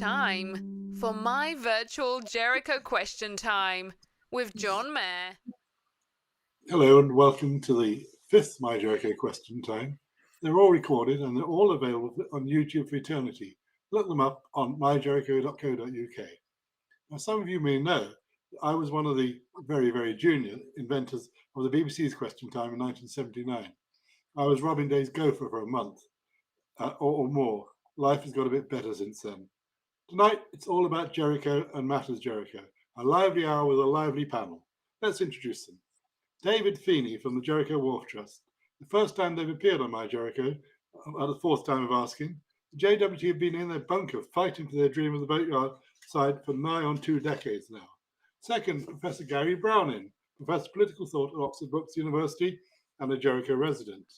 time for My Jericho Question Time with John Mair. Hello and welcome to the fifth My Jericho Question Time. They're all recorded and they're all available on YouTube for eternity. Look them up on myjericho.co.uk. Now, some of you may know that I was one of the very, very junior inventors of the BBC's Question Time in 1979. I was Robin Day's gopher for a month or more. Life has got a bit better since then. Tonight, it's all about Jericho and Matters Jericho, a lively hour with a lively panel. Let's introduce them. David Feeny from the Jericho Wharf Trust. The first time they've appeared on My Jericho, at the fourth time of asking, the JWT have been in their bunker fighting for their dream of the boatyard side for nigh on 2 decades now. Second, Professor Gary Browning, Professor of Political Thought at Oxford Brookes University and a Jericho resident.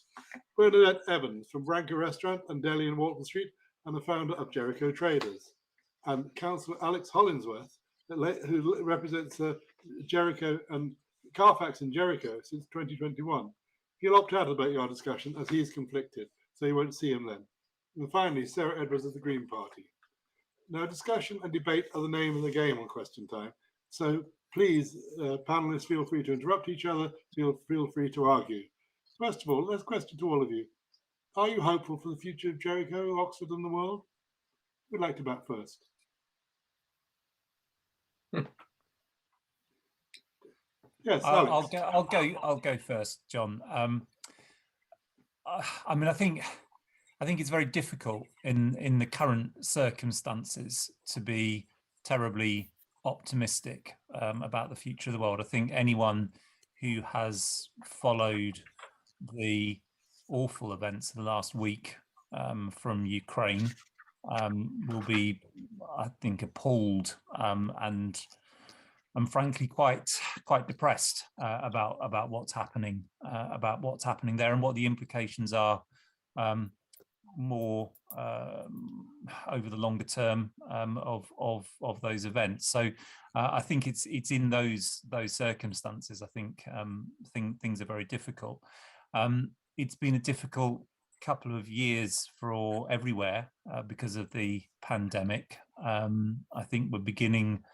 Bernadette Evans from Branca Restaurant and Deli in Walton Street and the founder of Jericho Traders. And Councillor Alex Hollingsworth, who represents Jericho and Carfax in Jericho since 2021. He'll opt out of the boatyard discussion as he is conflicted, so you won't see him then. And finally, Sarah Edwards of the Green Party. Now, discussion and debate are the name of the game on Question Time, so please, panelists, feel free to interrupt each other, feel free to argue. First of all, let's question to all of you. Are you hopeful for the future of Jericho, Oxford and the world? Who'd like to bat first? Yes, Alex. I'll go first, John. I think it's very difficult in the current circumstances to be terribly optimistic about the future of the world. I think anyone who has followed the awful events of the last week from Ukraine will be, I think, appalled and I'm frankly quite depressed about what's happening there and what the implications are more over the longer term of those events. So I think it's in those circumstances. I think things are very difficult. It's been a difficult couple of years for everywhere because of the pandemic. I think we're beginning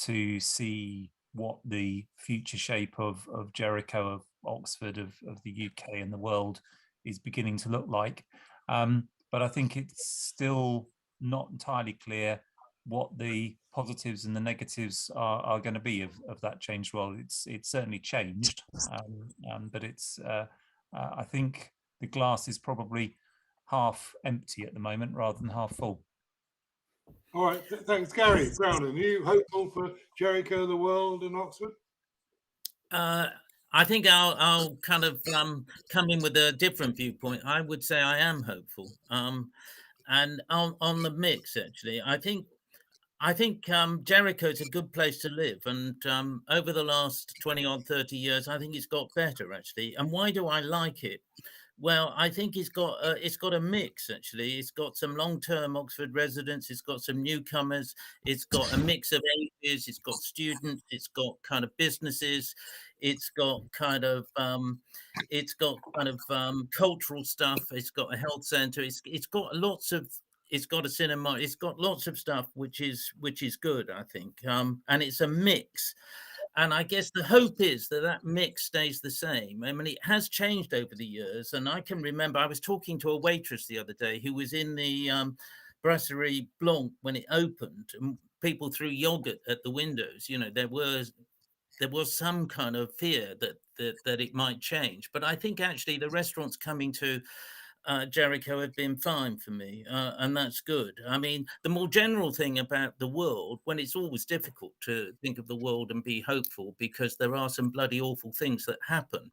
to see what the future shape of Jericho, of Oxford, of the UK and the world is beginning to look like. But I think it's still not entirely clear what the positives and the negatives are going to be of that changed world. It's certainly changed, but it's I think the glass is probably half empty at the moment rather than half full. All right, thanks, Gary Browning. Are you hopeful for Jericho, the world, and Oxford? I think I'll kind of come in with a different viewpoint. I would say I am hopeful, and on the mix actually. I think Jericho is a good place to live, and over the last 20 or 30 years, I think it's got better actually. And why do I like it? Well, I think it's got a mix actually. It's got some long-term Oxford residents. It's got some newcomers. It's got a mix of ages. It's got students. It's got kind of businesses. It's got kind of cultural stuff. It's got a health centre. It's got lots of. It's got a cinema. It's got lots of stuff, which is good, I think. And it's a mix. And I guess the hope is that mix stays the same. I mean, it has changed over the years. And I can remember I was talking to a waitress the other day who was in the Brasserie Blanc when it opened. And people threw yogurt at the windows. You know, there was some kind of fear that it might change. But I think actually the restaurants coming to Jericho have been fine for me, and that's good. I mean, the more general thing about the world, when it's always difficult to think of the world and be hopeful because there are some bloody awful things that happen.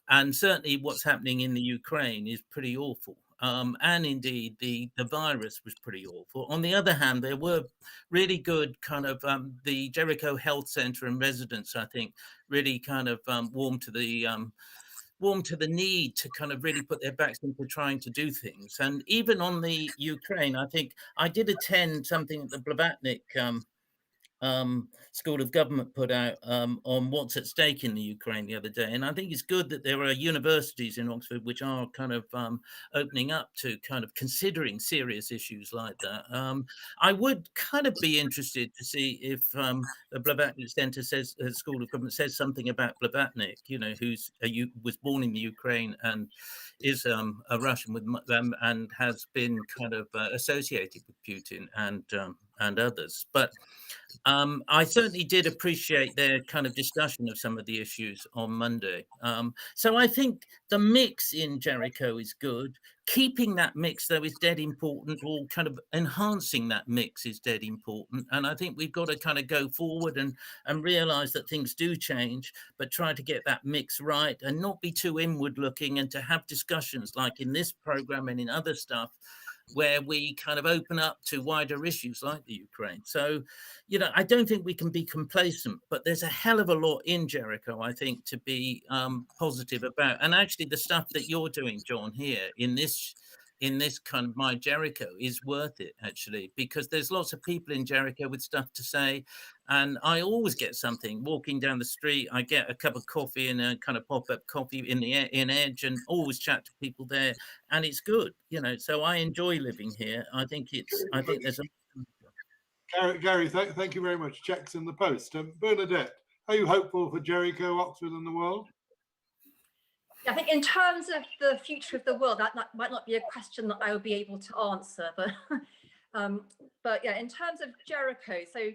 And certainly what's happening in the Ukraine is pretty awful. And indeed, the virus was pretty awful. On the other hand, there were really good kind of the Jericho Health Centre and residents, I think, really kind of warm to the need to kind of really put their backs into trying to do things. And even on the Ukraine, I think I did attend something at the Blavatnik School of Government put out on what's at stake in the Ukraine the other day. And I think it's good that there are universities in Oxford which are kind of opening up to kind of considering serious issues like that. I would kind of be interested to see if the Blavatnik Centre says, School of Government says something about Blavatnik, who's was born in the Ukraine and is a Russian with and has been kind of associated with Putin and others. But I certainly did appreciate their kind of discussion of some of the issues on Monday. So I think the mix in Jericho is good. Keeping that mix, though, is dead important, or kind of enhancing that mix is dead important. And I think we've got to kind of go forward and realize that things do change, but try to get that mix right and not be too inward looking, and to have discussions like in this program and in other stuff where we kind of open up to wider issues like the Ukraine. So, I don't think we can be complacent, but there's a hell of a lot in Jericho, I think, to be positive about. And actually the stuff that you're doing, John, here in this kind of My Jericho is worth it, actually, because there's lots of people in Jericho with stuff to say. And I always get something walking down the street. I get a cup of coffee and a kind of pop-up coffee in Edge, and always chat to people there. And it's good, so I enjoy living here. I think there's Gary, thank you very much. Checks in the post. Bernadette, are you hopeful for Jericho, Oxford and the world? Yeah, I think in terms of the future of the world, that might not be a question that I will be able to answer, but yeah, in terms of Jericho, so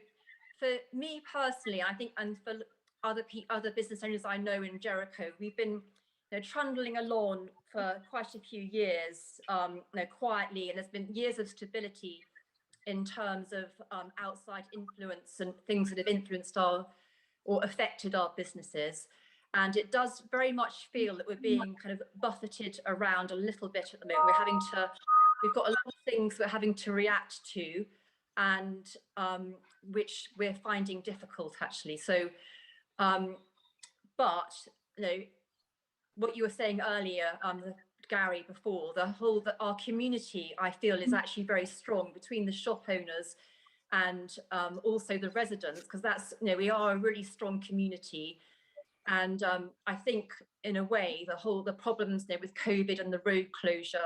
for me personally, I think, and for other business owners I know in Jericho, we've been trundling along for quite a few years, quietly, and there's been years of stability in terms of outside influence and things that have influenced or affected our businesses. And it does very much feel that we're being kind of buffeted around a little bit at the moment. We've got a lot of things we're having to react to, and which we're finding difficult, actually. So, but what you were saying earlier, Gary, before, our community, I feel, is actually very strong between the shop owners and also the residents, because that's, we are a really strong community. And I think, in a way, the problems with COVID and the road closure,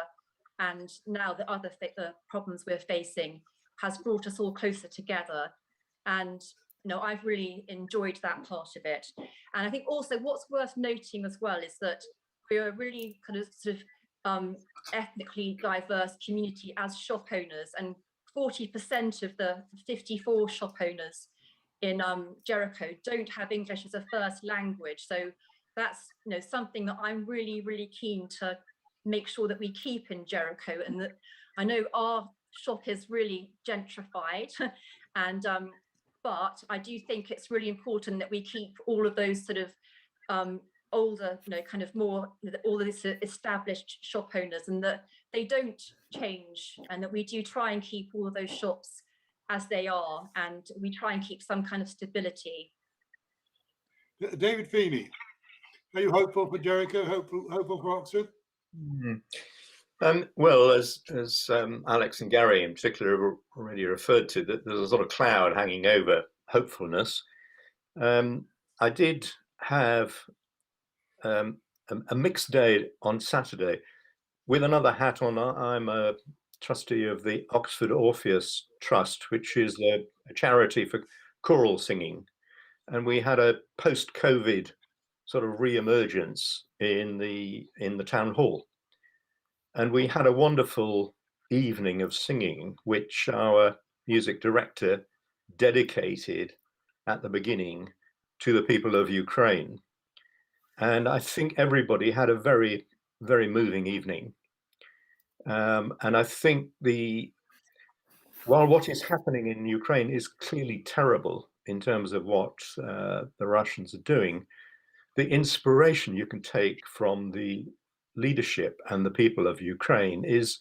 and now the problems we're facing, has brought us all closer together. And I've really enjoyed that part of it. And I think also what's worth noting as well is that we're a really kind of sort of ethnically diverse community as shop owners, and 40% of the 54 shop owners in Jericho don't have English as a first language. So that's something that I'm really, really keen to make sure that we keep in Jericho. And that I know our shop is really gentrified, and but I do think it's really important that we keep all of those sort of older, kind of more, all of this established shop owners, and that they don't change, and that we do try and keep all of those shops as they are, and we try and keep some kind of stability. David Feeny, are you hopeful for Jericho, hopeful for Oxford? Well, as Alex and Gary in particular have already referred to, that there's a sort of cloud hanging over hopefulness. I did have a mixed day on Saturday with another hat on. I'm a trustee of the Oxford Orpheus Trust, which is a charity for choral singing, and we had a post-COVID sort of re-emergence in the town hall, and we had a wonderful evening of singing, which our music director dedicated at the beginning to the people of Ukraine. And I think everybody had a very, very moving evening. And I think while what is happening in Ukraine is clearly terrible in terms of what the Russians are doing, the inspiration you can take from the leadership and the people of Ukraine is,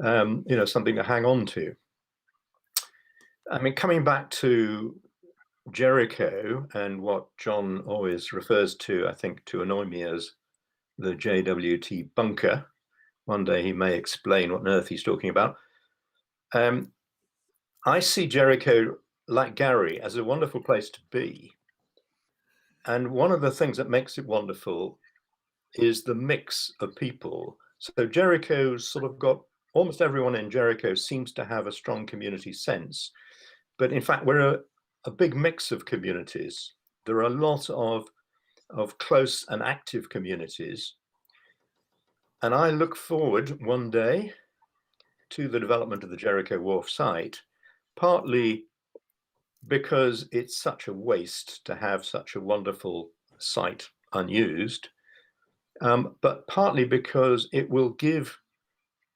something to hang on to. I mean, coming back to Jericho and what John always refers to, I think, to annoy me as the JWT bunker. One day he may explain what on earth he's talking about. I see Jericho like Gary, as a wonderful place to be. And one of the things that makes it wonderful is the mix of people. So Jericho's sort of got, almost everyone in Jericho seems to have a strong community sense. But in fact, we're a big mix of communities. There are a lot of close and active communities. And I look forward one day to the development of the Jericho Wharf site, partly because it's such a waste to have such a wonderful site unused, but partly because it will give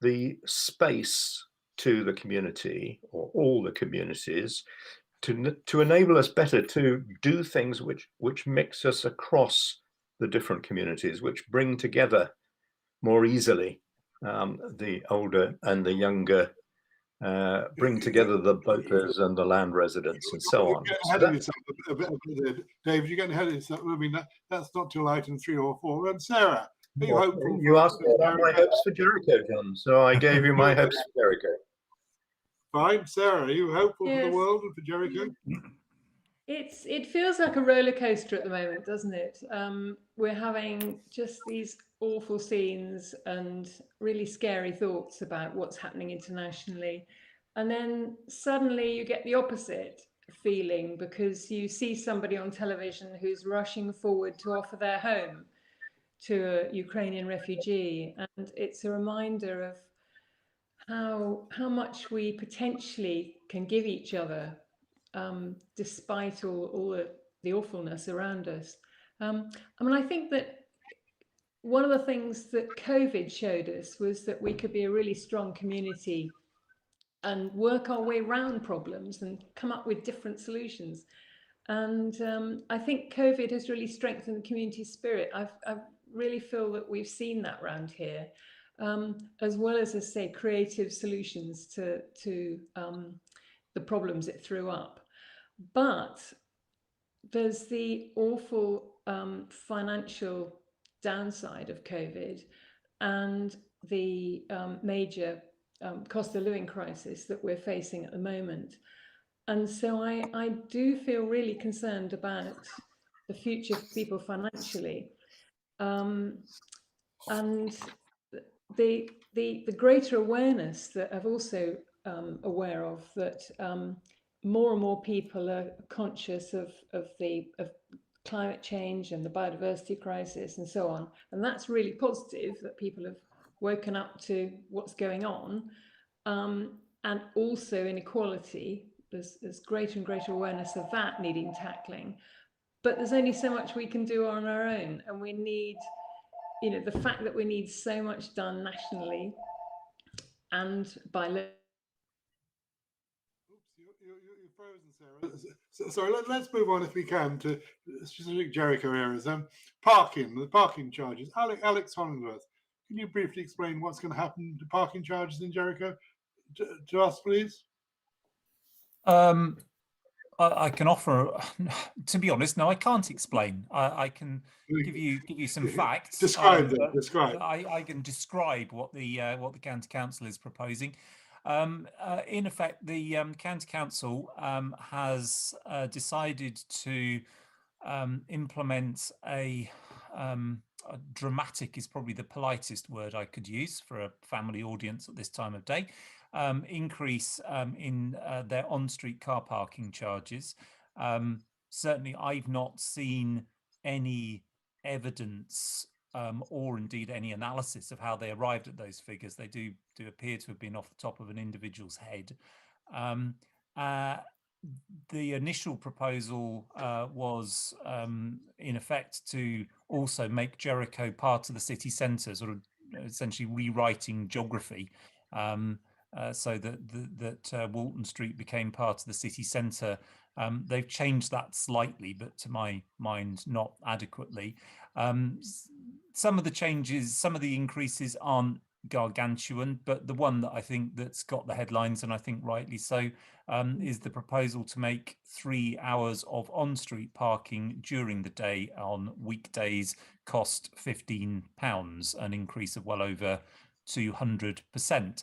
the space to the community, or all the communities, to enable us better to do things which mix us across the different communities, which bring together more easily the older and the younger, bring together the boaters and the land residents and so on. You're getting ahead of yourself a bit there. David, you're getting ahead of yourself. I mean, that's not till item 3 or 4. And Sarah, are you hopeful? You asked me about my hopes for Jericho, John, so I gave you my hopes for Jericho. Fine. Sarah, are you hopeful for the Yes. world and for Jericho? It feels like a roller coaster at the moment, doesn't it? We're having just these awful scenes and really scary thoughts about what's happening internationally. And then suddenly you get the opposite feeling because you see somebody on television who's rushing forward to offer their home to a Ukrainian refugee. And it's a reminder of how much we potentially can give each other despite all the awfulness around us. I mean, I think that one of the things that COVID showed us was that we could be a really strong community and work our way around problems and come up with different solutions. And I think COVID has really strengthened the community spirit. I really feel that we've seen that around here, as well as I say, creative solutions to the problems it threw up. But there's the awful financial downside of COVID and the major cost of living crisis that we're facing at the moment. And so I do feel really concerned about the future for people financially. And the greater awareness that I've also aware of that more and more people are conscious of climate change and the biodiversity crisis and so on. And that's really positive that people have woken up to what's going on. And also inequality, there's greater and greater awareness of that needing tackling. But there's only so much we can do on our own. And we need, you know, the fact that we need so much done nationally and by You're frozen, Sarah. Sorry, let's move on if we can to specific Jericho areas. The parking charges. Alex Hollingsworth, can you briefly explain what's going to happen to parking charges in Jericho to us, please? I can offer. To be honest, no, I can't explain. I can give you some facts. Describe them. Describe. I can describe what the county council is proposing. In effect, the county council has decided to implement a dramatic is probably the politest word I could use for a family audience at this time of day. Increase in their on-street car parking charges. Certainly, I've not seen any evidence or indeed any analysis of how they arrived at those figures. They do appear to have been off the top of an individual's head. The initial proposal was in effect to also make Jericho part of the city centre, sort of essentially rewriting geography, so that Walton Street became part of the city centre. They've changed that slightly, but to my mind, not adequately. Some of the changes, some of the increases aren't gargantuan, but the one that I think that's got the headlines, and I think rightly so, is the proposal to make 3 hours of on-street parking during the day on weekdays cost £15, an increase of well over 200%.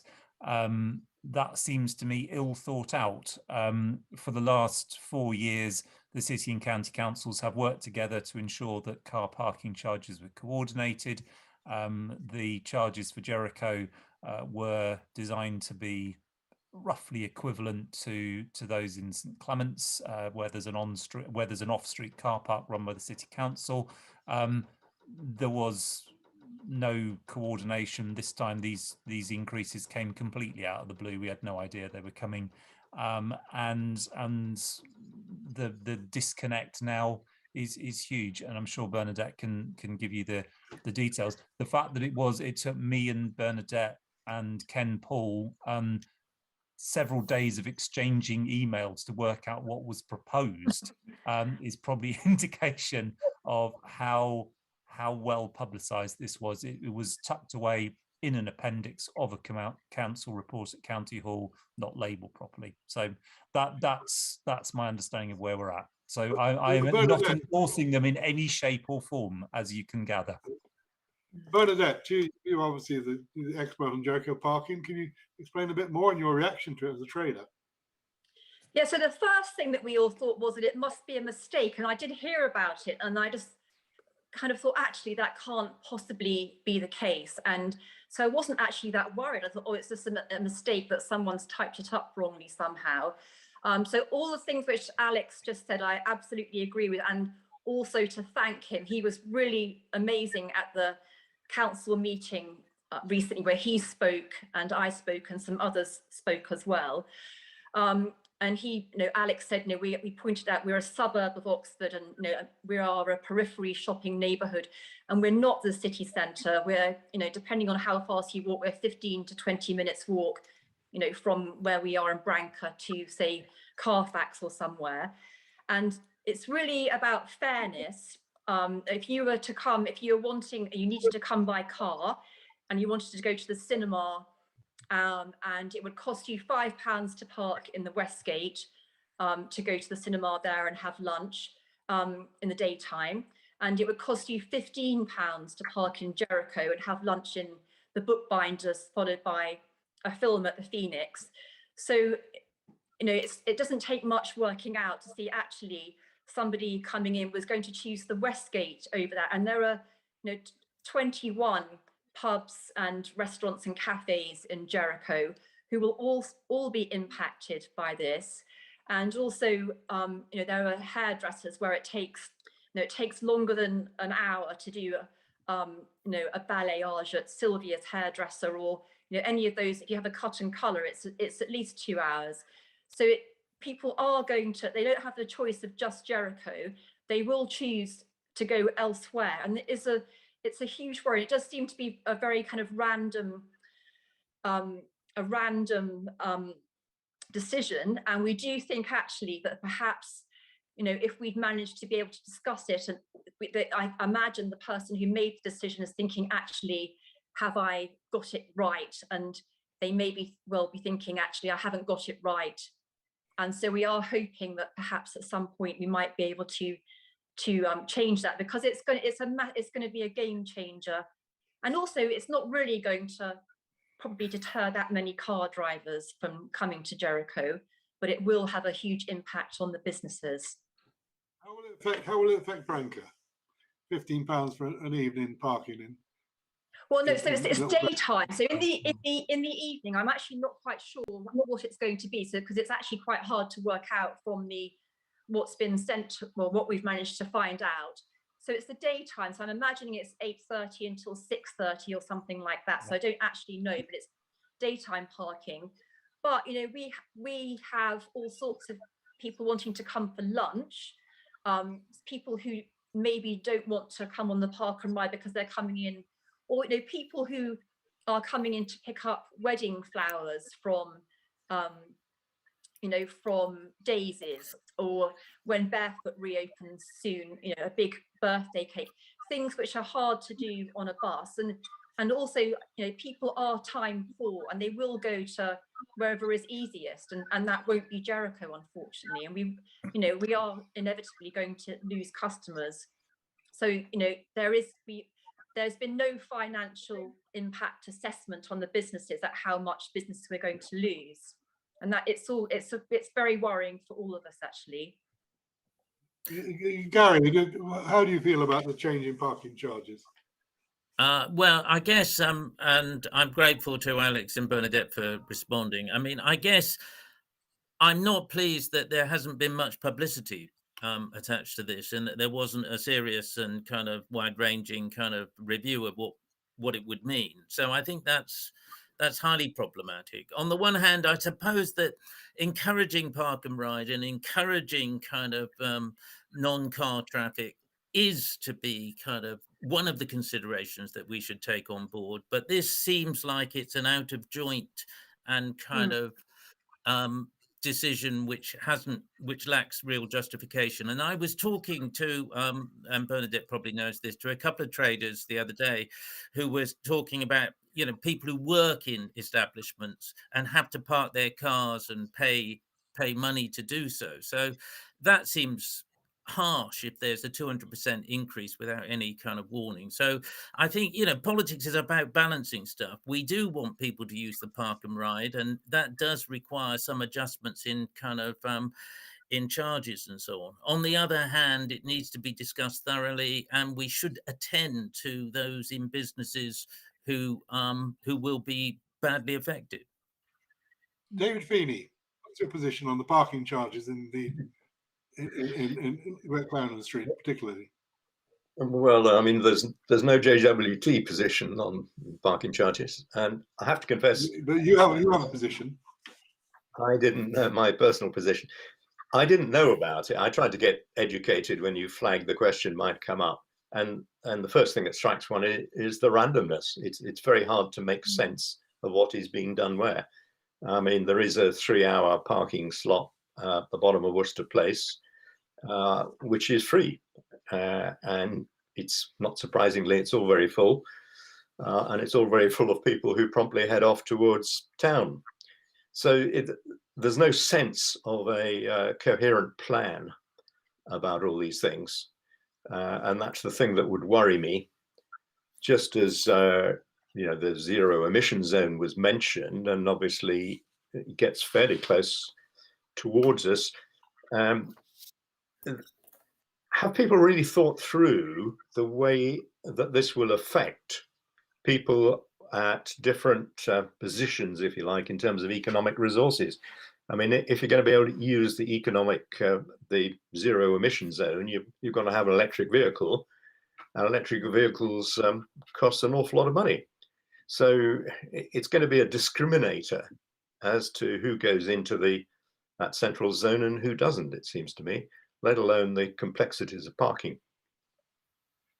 that seems to me ill thought out. For the last 4 years, the city and county councils have worked together to ensure that car parking charges were coordinated. The charges for Jericho were designed to be roughly equivalent to those in St Clement's, where there's an off-street car park run by the city council. There was no coordination this time. These increases came completely out of the blue. We had no idea they were coming, and the disconnect now is huge. And I'm sure Bernadette can give you the details. The fact that it took me and Bernadette and Ken Paul several days of exchanging emails to work out what was proposed is probably indication of how well publicised this was. It was tucked away in an appendix of a council report at County Hall, not labelled properly. So that's my understanding of where we're at. So I'm not endorsing them in any shape or form, as you can gather. Bernadette, you're obviously the expert on Jericho parking. Can you explain a bit more on your reaction to it as a trader? Yeah, so the first thing that we all thought was that it must be a mistake. And I did hear about it, and I just kind of thought, actually, that can't possibly be the case. And so I wasn't actually that worried. I thought, oh, it's just a mistake that someone's typed it up wrongly somehow. So all the things which Alex just said, I absolutely agree with. And also to thank him. He was really amazing at the council meeting recently, where he spoke and I spoke and some others spoke as well. And he, Alex said, we pointed out we're a suburb of Oxford, and we are a periphery shopping neighbourhood, and we're not the city centre. We're, depending on how fast you walk, we're 15 to 20 minutes walk, from where we are in Branca to, say, Carfax or somewhere. And it's really about fairness. If you were to come, you needed to come by car and you wanted to go to the cinema, and it would cost you £5 to park in the Westgate, to go to the cinema there and have lunch in the daytime. And it would cost you £15 to park in Jericho and have lunch in the Bookbinders, followed by a film at the Phoenix. So, it doesn't take much working out to see actually somebody coming in was going to choose the Westgate over that. And there are 21 pubs and restaurants and cafes in Jericho who will all be impacted by this. And also, there are hairdressers where it takes longer than an hour to do a balayage at Sylvia's hairdresser, or any of those. If you have a cut and colour, it's at least 2 hours. So people are they don't have the choice of just Jericho. They will choose to go elsewhere, and it's a huge worry. It does seem to be a very kind of random decision, and we do think actually that perhaps if we'd managed to be able to discuss it, and I imagine the person who made the decision is thinking, actually, have I got it right? And they maybe will be thinking, actually, I haven't got it right. And so we are hoping that perhaps at some point we might be able to change that, because it's going to be a game changer. And also, it's not really going to probably deter that many car drivers from coming to Jericho, but it will have a huge impact on the businesses. How will it affect Branca? £15 for an evening parking in? Well, no, so it's daytime. So in the evening, I'm actually not quite sure what it's going to be. So because it's actually quite hard to work out from what's been sent, well, what we've managed to find out. So it's the daytime. So I'm imagining it's 8:30 until 6:30 or something like that. So I don't actually know, but it's daytime parking. But we have all sorts of people wanting to come for lunch. People who maybe don't want to come on the park and ride because they're coming in, or people who are coming in to pick up wedding flowers from Daisies, or when Barefoot reopens soon, a big birthday cake, things which are hard to do on a bus. And also, people are time poor, and they will go to wherever is easiest, and that won't be Jericho, unfortunately. And we are inevitably going to lose customers. So there's been no financial impact assessment on the businesses at how much business we're going to lose, and that it's very worrying for all of us, actually. Gary, how do you feel about the change in parking charges? Well, I guess, and I'm grateful to Alex and Bernadette for responding. I mean, I guess I'm not pleased that there hasn't been much publicity attached to this, and that there wasn't a serious and kind of wide-ranging kind of review of what it would mean. So I think that's highly problematic. On the one hand, I suppose that encouraging park and ride and encouraging kind of non-car traffic is to be kind of one of the considerations that we should take on board. But this seems like it's an out of joint and kind of decision which lacks real justification. And I was talking to, and Bernadette probably knows this, to a couple of traders the other day who was talking about, you know, people who work in establishments and have to park their cars and pay money to do so. So that seems harsh if there's a 200% increase without any kind of warning. So I think, you know, politics is about balancing stuff. We do want people to use the park and ride, and that does require some adjustments in kind of in charges and so on. On the other hand, it needs to be discussed thoroughly, and we should attend to those in businesses who will be badly affected. David Feeny, what's your position on the parking charges in Clarendon Street particularly? Well, I mean, there's no JWT position on parking charges, and I have to confess. But you have a position. I didn't know my personal position. I didn't know about it. I tried to get educated when you flagged the question might come up, and the first thing that strikes one is the randomness. It's very hard to make sense of what is being done where. I mean, there is a 3-hour parking slot at the bottom of Worcester Place, which is free, and it's not surprisingly, it's all very full, and it's all very full of people who promptly head off towards town. So there's no sense of a coherent plan about all these things, and that's the thing that would worry me. Just as you know, the zero emission zone was mentioned, and obviously it gets fairly close towards us. Have people really thought through the way that this will affect people at different positions, if you like, in terms of economic resources? I mean, if you're going to be able to use the the zero emission zone, you've got to have an electric vehicle, and electric vehicles cost an awful lot of money. So it's going to be a discriminator as to who goes into that central zone and who doesn't, it seems to me, let alone the complexities of parking.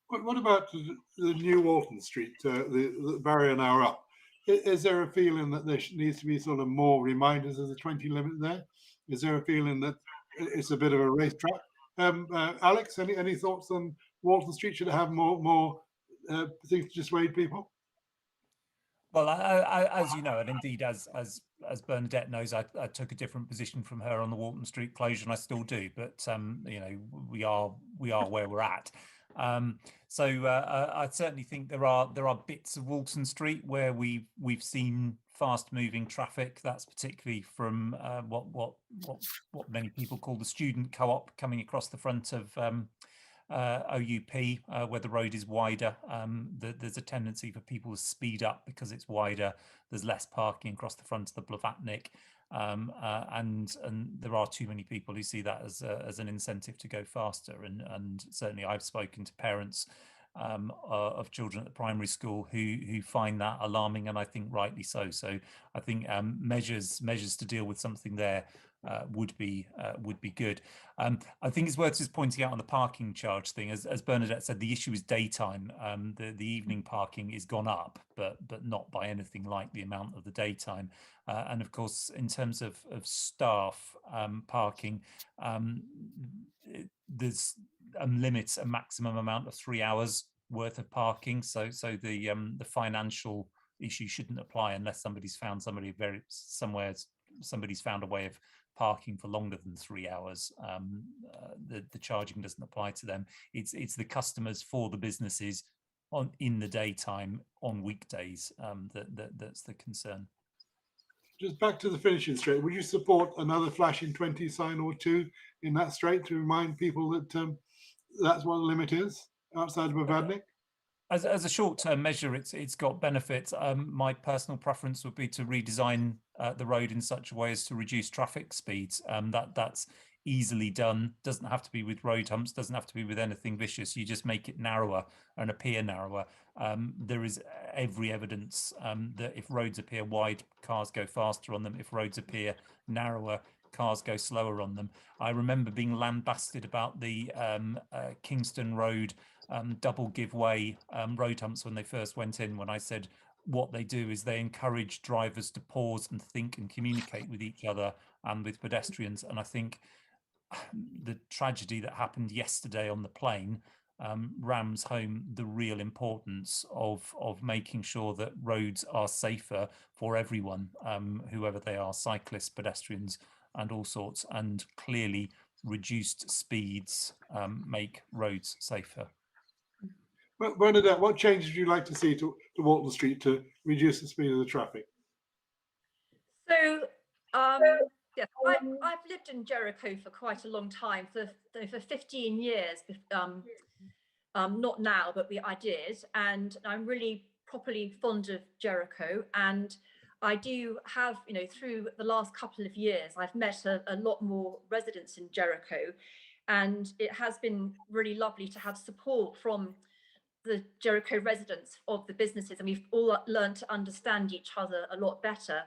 What about the new Walton Street, the barrier now up? Is there a feeling that there needs to be sort of more reminders of the 20 limit there? Is there a feeling that it's a bit of a racetrack? Alex, any thoughts on Walton Street? Should it have more things to dissuade people? Well, as you know, and indeed as Bernadette knows, I took a different position from her on the Walton Street closure, and I still do. But you know, we are where we're at. So I certainly think there are bits of Walton Street where we've seen fast-moving traffic. That's particularly from what many people call the student co-op coming across the front of OUP, where the road is wider. There's a tendency for people to speed up because it's wider. There's less parking across the front of the Blavatnik, and there are too many people who see that as an incentive to go faster. And certainly I've spoken to parents of children at the primary school who find that alarming, and I think rightly so. So I think measures to deal with something there would be good. I think it's worth just pointing out on the parking charge thing, as Bernadette said, the issue is daytime. The evening parking is gone up, but not by anything like the amount of the daytime. And of course, in terms of staff parking, there's limits a maximum amount of 3 hours worth of parking. So the financial issue shouldn't apply unless somebody's found a way of parking for longer than 3 hours. The charging doesn't apply to them. It's the customers for the businesses in the daytime on weekdays. That's the concern. Just back to the finishing straight, would you support another flashing 20 sign or two in that straight to remind people that that's what the limit is outside of Evadnik? As a short-term measure, it's got benefits. My personal preference would be to redesign the road in such a way as to reduce traffic speeds. That's easily done. Doesn't have to be with road humps. Doesn't have to be with anything vicious. You just make it narrower and appear narrower. There is every evidence that if roads appear wide, cars go faster on them. If roads appear narrower, cars go slower on them. I remember being lambasted about the Kingston Road double give way road humps when they first went in, when I said what they do is they encourage drivers to pause and think and communicate with each other and with pedestrians. And I think the tragedy that happened yesterday on the plane rams home the real importance of making sure that roads are safer for everyone, whoever they are, cyclists, pedestrians, and all sorts. And clearly reduced speeds make roads safer. Well, Bernadette, what changes would you like to see to Walton Street to reduce the speed of the traffic? So, yeah, I've lived in Jericho for quite a long time, for 15 years. Not now, but I did, and I'm really properly fond of Jericho. And I do have, through the last couple of years, I've met a lot more residents in Jericho, and it has been really lovely to have support from the Jericho residents of the businesses, and we've all learned to understand each other a lot better.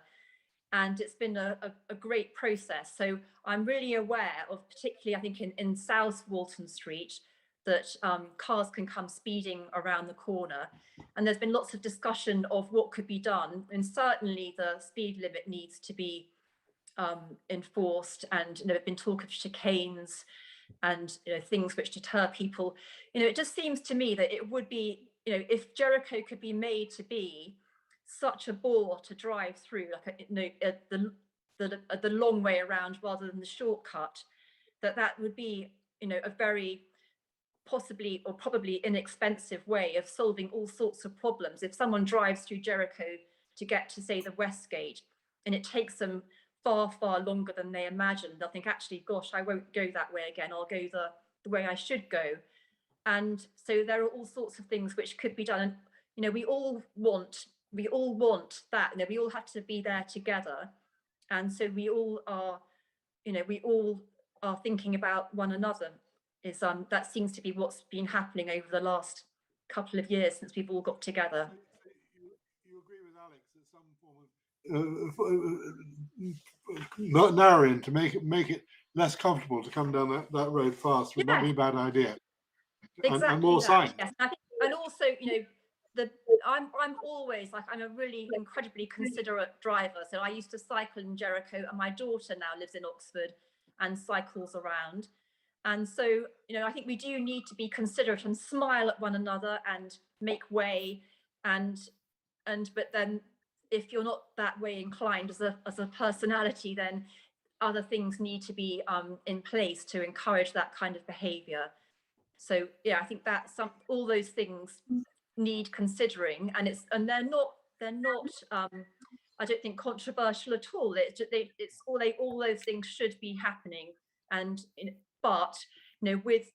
And it's been a great process. So I'm really aware of, particularly I think in South Walton Street, that cars can come speeding around the corner. And there's been lots of discussion of what could be done. And certainly the speed limit needs to be enforced. And there's been talk of chicanes and things which deter people. It just seems to me that it would be, if Jericho could be made to be such a bore to drive through, like the long way around rather than the shortcut, that would be a very possibly or probably inexpensive way of solving all sorts of problems. If someone drives through Jericho to get to, say, the Westgate, and it takes them far longer than they imagined, they'll think, actually, gosh, I won't go that way again, I'll go the way I should go. And so there are all sorts of things which could be done, and we all want that. We all have to be there together, and so we all are thinking about one another. That seems to be what's been happening over the last couple of years since we've all got together. You agree with Alex that some form of not narrowing to make it less comfortable to come down that road fast would not be a bad idea. Exactly. And more signs. Yes. And also, I'm always I'm a really incredibly considerate driver. So I used to cycle in Jericho, and my daughter now lives in Oxford and cycles around. And so, I think we do need to be considerate and smile at one another and make way. But then, if you're not that way inclined as a personality, then other things need to be in place to encourage that kind of behaviour. So yeah, I think that all those things need considering, and they're not I don't think controversial at all. It's all those things should be happening, and but with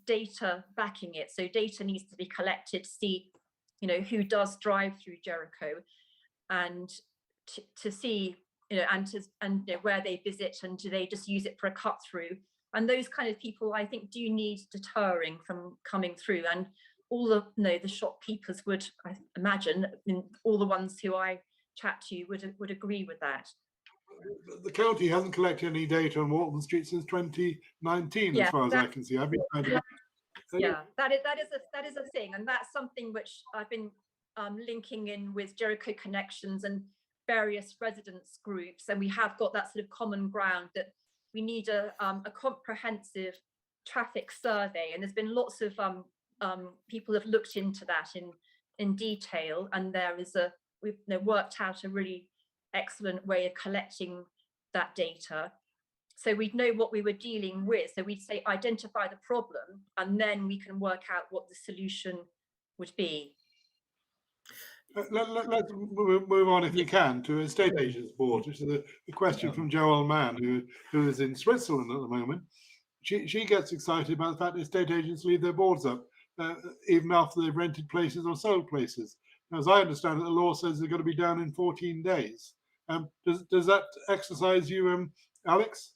data backing it. So data needs to be collected to see who does drive through Jericho, and to see and where they visit, and do they just use it for a cut through. And those kind of people, I think, do need deterring from coming through. And all the shopkeepers would, I imagine, all the ones who I chat to would agree with that. The county hasn't collected any data on Walton Street since 2019, as far as I can see. I've been trying to... Yeah, that is a thing, and that's something which I've been linking in with Jericho Connections and various residents groups, and we have got that sort of common ground that we need a comprehensive traffic survey, and there's been lots of people have looked into that in detail, and we've worked out a really excellent way of collecting that data, so we'd know what we were dealing with. So we'd say identify the problem, and then we can work out what the solution would be. Let's move on, if we can, to Estate Agents Board, which is the question from Joel Mann, who is in Switzerland at the moment. She gets excited about the fact that estate agents leave their boards up even after they've rented places or sold places. Now, as I understand it, the law says they've got to be down in 14 days. Does that exercise you, Alex?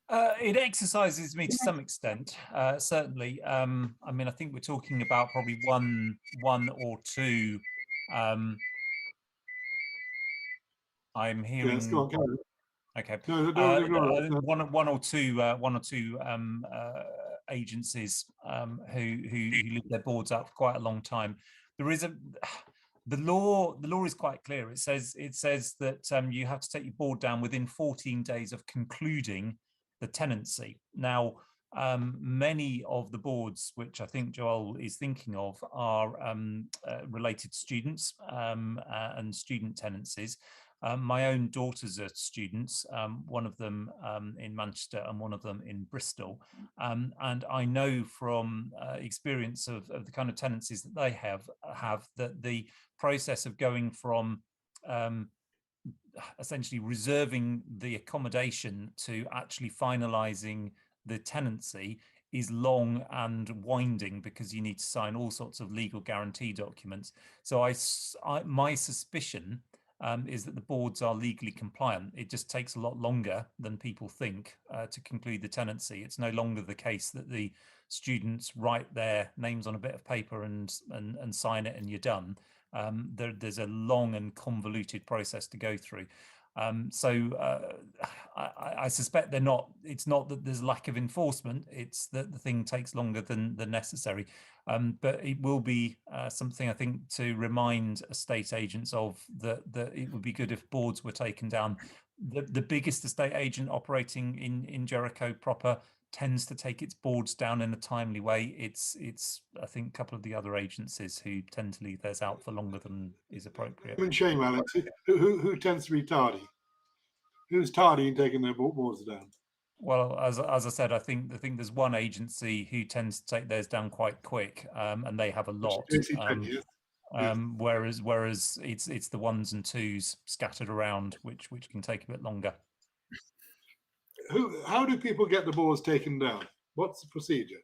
It exercises me to some extent, certainly. I mean, I think we're talking about probably one or two. I'm hearing. Yes, go on. Okay. No, one or two agencies who leave their boards up for quite a long time. There is the law is quite clear. It says that you have to take your board down within 14 days of concluding the tenancy. Now, many of the boards, which I think Joel is thinking of, are related to students and student tenancies. My own daughters are students, one of them in Manchester and one of them in Bristol. And I know from experience of the kind of tenancies that they have that the process of going from essentially reserving the accommodation to actually finalising the tenancy is long and winding, because you need to sign all sorts of legal guarantee documents. So my suspicion is that the boards are legally compliant. It just takes a lot longer than people think to conclude the tenancy. It's no longer the case that the students write their names on a bit of paper and sign it and you're done. There's a long and convoluted process to go through. So I suspect it's not that there's lack of enforcement, it's that the thing takes longer than necessary. But it will be something, I think, to remind estate agents of that it would be good if boards were taken down. The biggest estate agent operating in Jericho proper tends to take its boards down in a timely way. It's I think a couple of the other agencies who tend to leave theirs out for longer than is appropriate. Shame, Alex. Who tends to be tardy? Who's tardy in taking their boards down? Well, as I said, I think there's one agency who tends to take theirs down quite quick, and they have a lot. Whereas it's the ones and twos scattered around which can take a bit longer. How do people get the boards taken down? What's the procedure?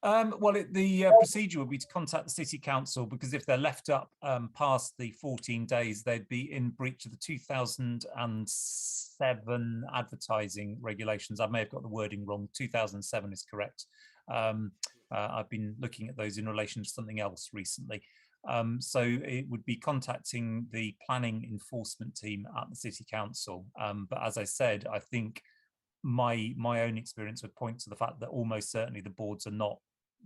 Well, the procedure would be to contact the city council, because if they're left up past the 14 days, they'd be in breach of the 2007 advertising regulations. I may have got the wording wrong. 2007 is correct. I've been looking at those in relation to something else recently. So it would be contacting the planning enforcement team at the city council. But as I said, I think my own experience would point to the fact that almost certainly the boards are not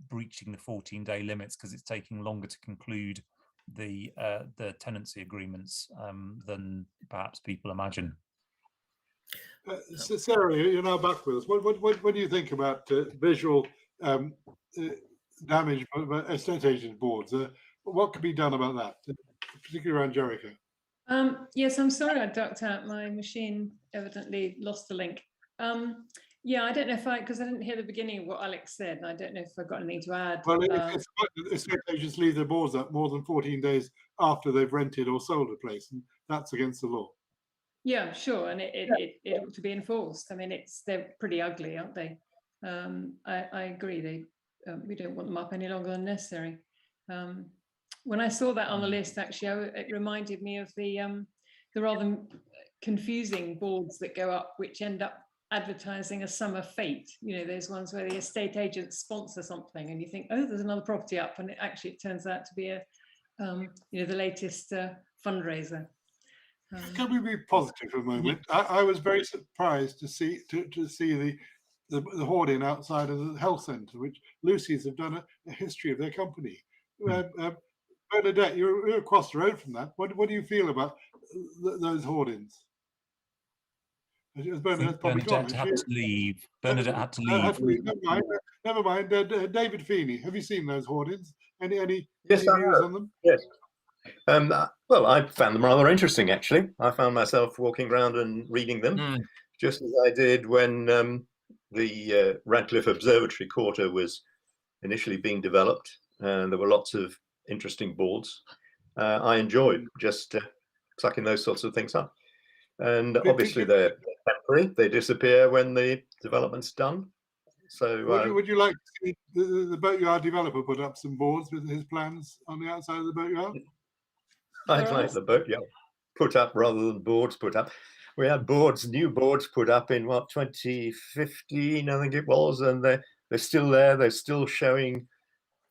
breaching the 14-day limits, because it's taking longer to conclude the tenancy agreements than perhaps people imagine. So Sarah, you're now back with us. What do you think about visual damage by estate agent boards? What could be done about that, particularly around Jericho? Yes, I'm sorry I ducked out. My machine evidently lost the link. Yeah, I don't know because I didn't hear the beginning of what Alex said, and I don't know if I've got anything to add. Well, it's estate agents leave their boards up more than 14 days after they've rented or sold a place, and that's against the law. Yeah, sure, and it ought to be enforced. I mean, they're pretty ugly, aren't they? I agree. We don't want them up any longer than necessary. When I saw that on the list, actually, it reminded me of the rather confusing boards that go up, which end up advertising a summer fete. You know, those ones where the estate agents sponsor something, and you think, oh, there's another property up, and it turns out to be the latest fundraiser. Can we be positive for a moment? I was very surprised to see the hoarding outside of the health centre, which Lucy's have done a history of their company. Bernadette, you're across the road from that. What do you feel about those hoardings? Bernadette had to leave. Bernadette had to leave. Never mind. David Feeny, have you seen those hoardings? Any Yes, I views have. on them? Yes. Well, I found them rather interesting, actually. I found myself walking around and reading them, just as I did when the Radcliffe Observatory Quarter was initially being developed, and there were lots of interesting boards. I enjoyed just sucking those sorts of things up. And obviously they're temporary, they disappear when the development's done. So would you like to see the boatyard developer put up some boards with his plans on the outside of the boatyard? I'd like the boatyard put up rather than boards put up. We had new boards put up in what, 2015, I think it was, and they're still there. They're still showing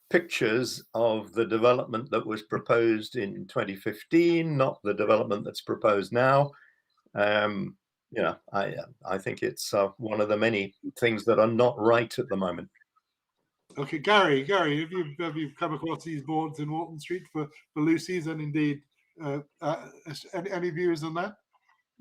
pictures of the development that was proposed in 2015, not the development that's proposed now. You know, I think it's one of the many things that are not right at the moment. Okay, Gary, have you come across these boards in Walton Street for Lucy's, and indeed any views on that?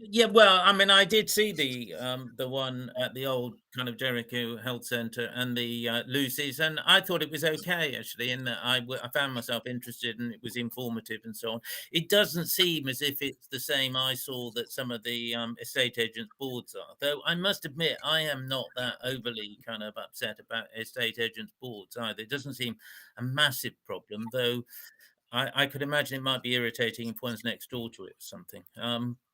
Yeah, well, I mean, I did see the one at the old kind of Jericho Health Centre and the Lucy's, and I thought it was okay actually. In that I found myself interested, and it was informative and so on. It doesn't seem as if it's the same eyesore that some of the estate agents' boards are. Though I must admit, I am not that overly kind of upset about estate agents' boards either. It doesn't seem a massive problem, though. I could imagine it might be irritating if one's next door to it or something.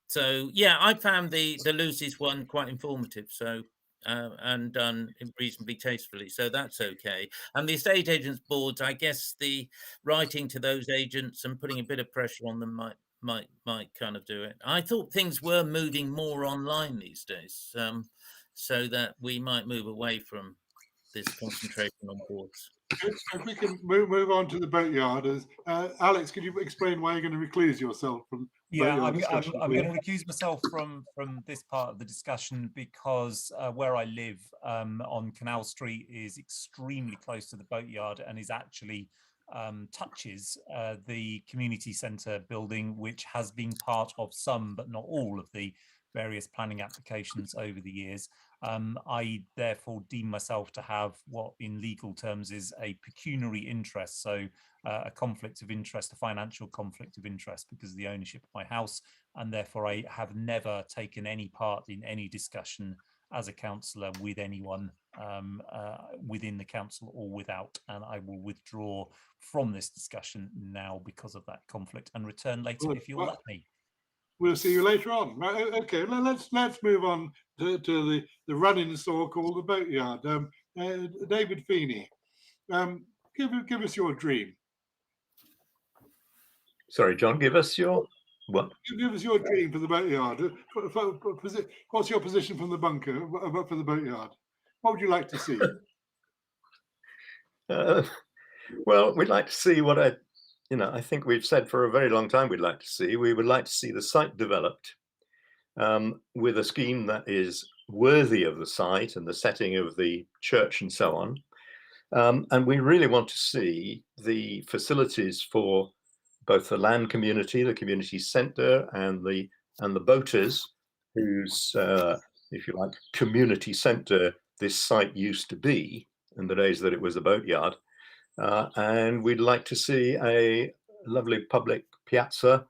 So yeah, I found the Lucy's one quite informative. So and done reasonably tastefully. So that's okay. And the estate agents boards, I guess the writing to those agents and putting a bit of pressure on them might kind of do it. I thought things were moving more online these days, so that we might move away from this concentration on boards. If we can move on to the boatyard, Alex, could you explain why you're going to recluse yourself from I'm discussion, going to recuse myself from this part of the discussion because where I live on Canal Street is extremely close to the boatyard and is actually touches the community centre building, which has been part of some but not all of the various planning applications over the years. I therefore deem myself to have what in legal terms is a pecuniary interest, so a conflict of interest, a financial conflict of interest because of the ownership of my house, and therefore I have never taken any part in any discussion as a councillor with anyone within the council or without, and I will withdraw from this discussion now because of that conflict and return later if you'll let me. We'll see you later on. Right, okay, let's move on to the running store called the boatyard. David Feeny, give us your dream. Sorry, John, give us your what? Give us your dream for the boatyard. What's your position from the bunker for the boatyard? What would you like to see? Well, we'd like to see what I think we've said for a very long time we'd like to see. We would like to see the site developed with a scheme that is worthy of the site and the setting of the church and so on. And we really want to see the facilities for both the land community, the community centre, and the boaters, whose, if you like, community centre this site used to be in the days that it was a boatyard. And we'd like to see a lovely public piazza,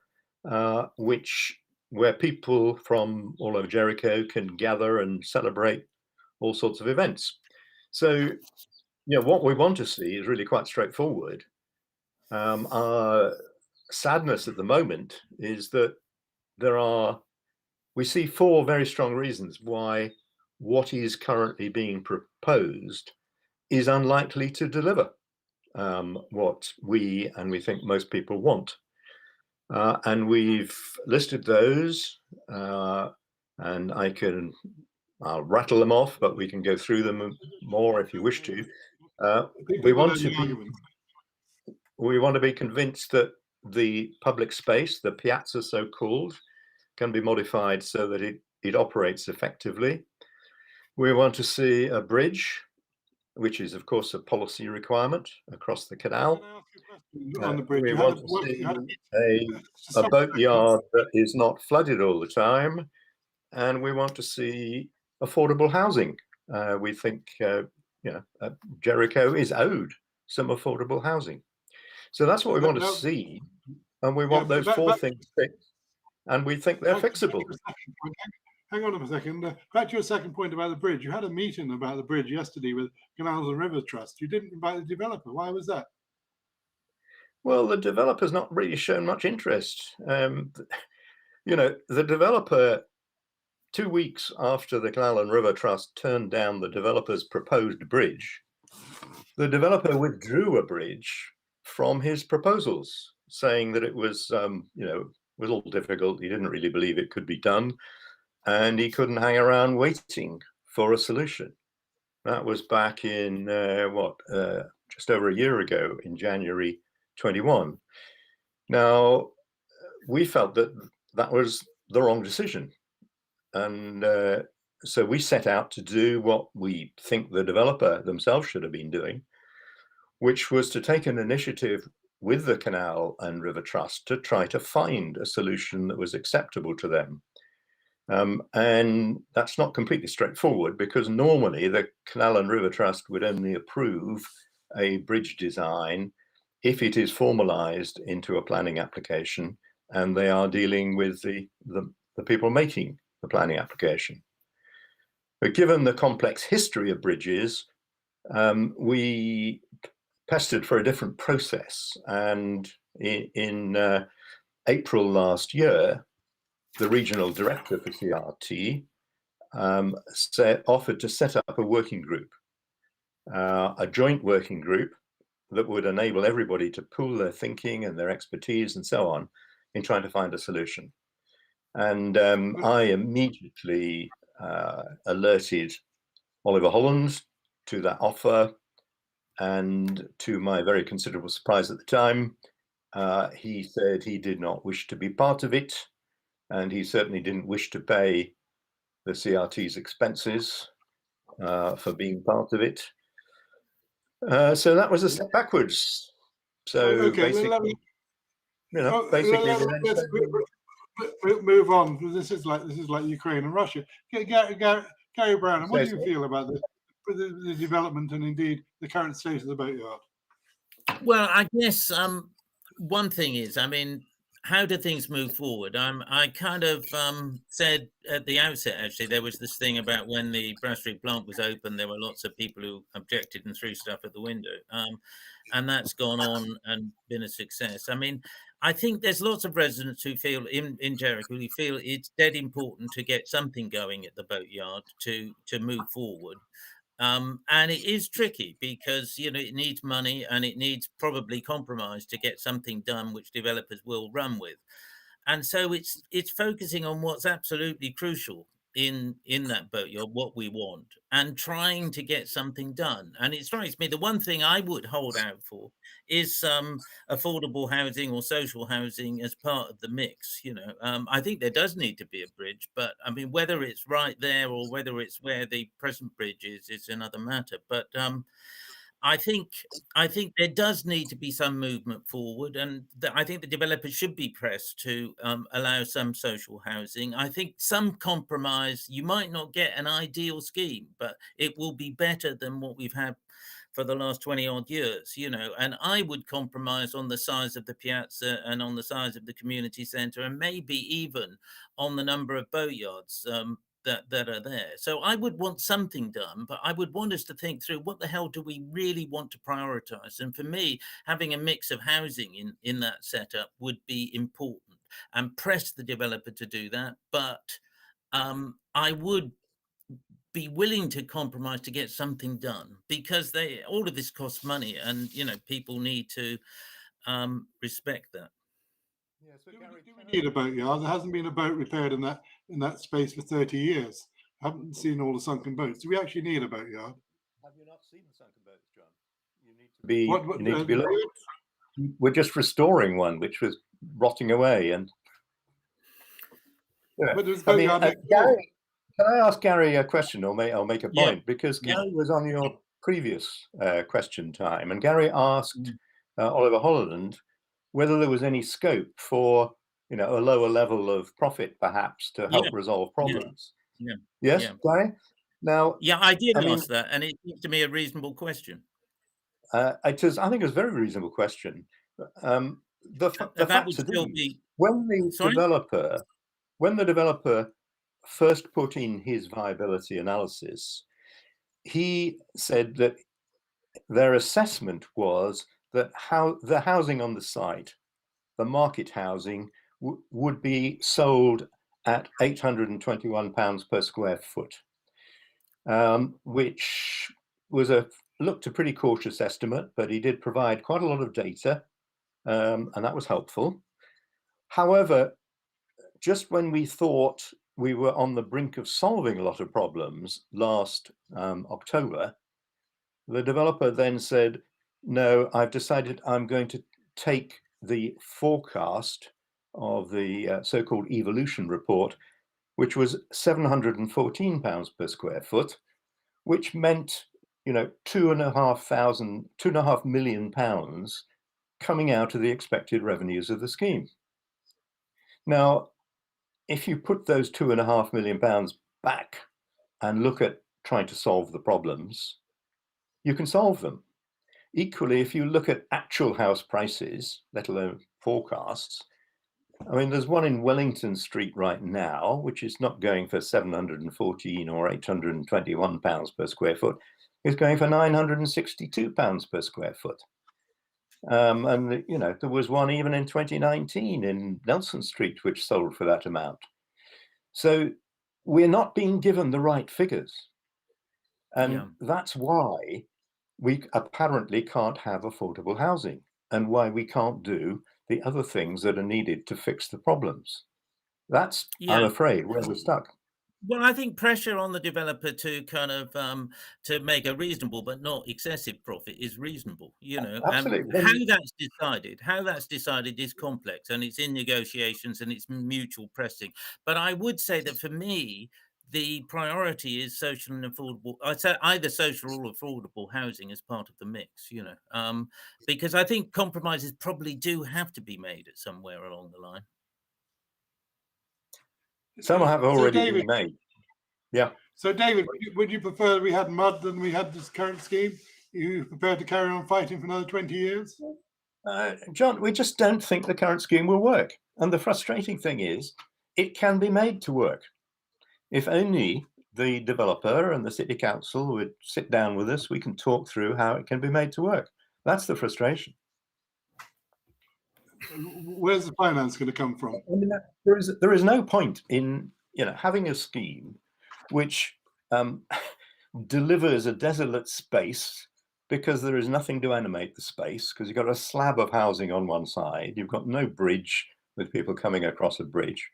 where people from all over Jericho can gather and celebrate all sorts of events. So, what we want to see is really quite straightforward. Our sadness at the moment is that we see four very strong reasons why what is currently being proposed is unlikely to deliver what we think most people want. And we've listed those, and I'll rattle them off, but we can go through them more if you wish to. We want to be convinced that the public space, the piazza so-called, can be modified so that it operates effectively. We want to see a bridge, which is, of course, a policy requirement across the canal. On the bridge, we want to see a boatyard that is not flooded all the time, and we want to see affordable housing. We think Jericho is owed some affordable housing. So that's what we want to see, and we want those four things fixed, and we think they're fixable. hang on a second. Back to your second point about the bridge. You had a meeting about the bridge yesterday with Canals and Rivers Trust. You didn't invite the developer. Why was that? Well, the developer's not really shown much interest. The developer, 2 weeks after the Canal and River Trust turned down the developer's proposed bridge, the developer withdrew a bridge from his proposals, saying that it was, was all difficult. He didn't really believe it could be done, and he couldn't hang around waiting for a solution. That was back in just over a year ago, in January 21. Now, we felt that that was the wrong decision, and so we set out to do what we think the developer themselves should have been doing, which was to take an initiative with the Canal and River Trust to try to find a solution that was acceptable to them. And that's not completely straightforward, because normally the Canal and River Trust would only approve a bridge design if it is formalized into a planning application and they are dealing with the people making the planning application. But given the complex history of bridges, we pestered for a different process. And in April last year, the regional director for CRT offered to set up a working group, a joint working group that would enable everybody to pool their thinking and their expertise and so on in trying to find a solution. And I immediately alerted Oliver Holland to that offer, and to my very considerable surprise at the time, he said he did not wish to be part of it, and he certainly didn't wish to pay the CRT's expenses for being part of it. So that was a step backwards. So Okay, basically, let's move on. This is like Ukraine and Russia. Gary Brown, what do you feel about the development and indeed the current state of the boatyard? Well, I guess one thing is, how do things move forward? I kind of said at the outset, actually, there was this thing about when the brasserie plant was open, there were lots of people who objected and threw stuff at the window. And that's gone on and been a success. I think there's lots of residents who feel in Jericho, who feel it's dead important to get something going at the boatyard to move forward. And it is tricky because, it needs money and it needs probably compromise to get something done which developers will run with. And so it's focusing on what's absolutely crucial in that boatyard, what we want, and trying to get something done. And it strikes me the one thing I would hold out for is affordable housing or social housing as part of the mix. I think there does need to be a bridge, but whether it's right there or whether it's where the present bridge is another matter. But I think there does need to be some movement forward, and I think the developers should be pressed to allow some social housing. I think some compromise. You might not get an ideal scheme, but it will be better than what we've had for the last 20 odd years, and I would compromise on the size of the piazza and on the size of the community centre, and maybe even on the number of boatyards that are there. So I would want something done, but I would want us to think through what the hell do we really want to prioritize. And for me, having a mix of housing in that setup would be important, and press the developer to do that. But I would be willing to compromise to get something done, because all of this costs money, and people need to respect that. Yeah, so do we need a boatyard? There hasn't been a boat repaired in that space for 30 years. I haven't seen all the sunken boats. Do we actually need a boatyard? Have you not seen the sunken boats, John? You need to be looking. We're just restoring one which was rotting away, and Gary, can I ask Gary a question, or I'll make a point? Because Gary was on your previous question time, and Gary asked Oliver Holland whether there was any scope for a lower level of profit, perhaps, to help resolve problems. Yes, Gary? Now, I did ask that, and it seems to me a reasonable question. I think it was a very reasonable question. The fact is, when the developer first put in his viability analysis, he said that their assessment was that the housing on the site, the market housing, would be sold at £821 per square foot, which was looked a pretty cautious estimate, but he did provide quite a lot of data, and that was helpful. However, just when we thought we were on the brink of solving a lot of problems last October, the developer then said, no, I've decided I'm going to take the forecast of the so-called evolution report, which was £714 per square foot, which meant, £2.5 million coming out of the expected revenues of the scheme. Now, if you put those £2.5 million back and look at trying to solve the problems, you can solve them. Equally, if you look at actual house prices, let alone forecasts, I mean, there's one in Wellington Street right now, which is not going for £714 or £821 per square foot. It's going for £962 per square foot. And, there was one even in 2019 in Nelson Street, which sold for that amount. So we're not being given the right figures. And that's why we apparently can't have affordable housing, and why we can't do the other things that are needed to fix the problems. That's, I'm afraid, where we're stuck. Well, I think pressure on the developer to kind of to make a reasonable but not excessive profit is reasonable, Absolutely. How that's decided is complex, and it's in negotiations and it's mutual pressing. But I would say that for me, the priority is social and affordable. I'd say either social or affordable housing as part of the mix, because I think compromises probably do have to be made at somewhere along the line. Some have already been made. Yeah. So, David, would you prefer we had mud than we had this current scheme? Are you prepared to carry on fighting for another 20 years? John, we just don't think the current scheme will work. And the frustrating thing is, it can be made to work. If only the developer and the city council would sit down with us, we can talk through how it can be made to work. That's the frustration. Where's the finance going to come from? I mean, there is no point in having a scheme which delivers a desolate space because there is nothing to animate the space, because you've got a slab of housing on one side, you've got no bridge with people coming across a bridge.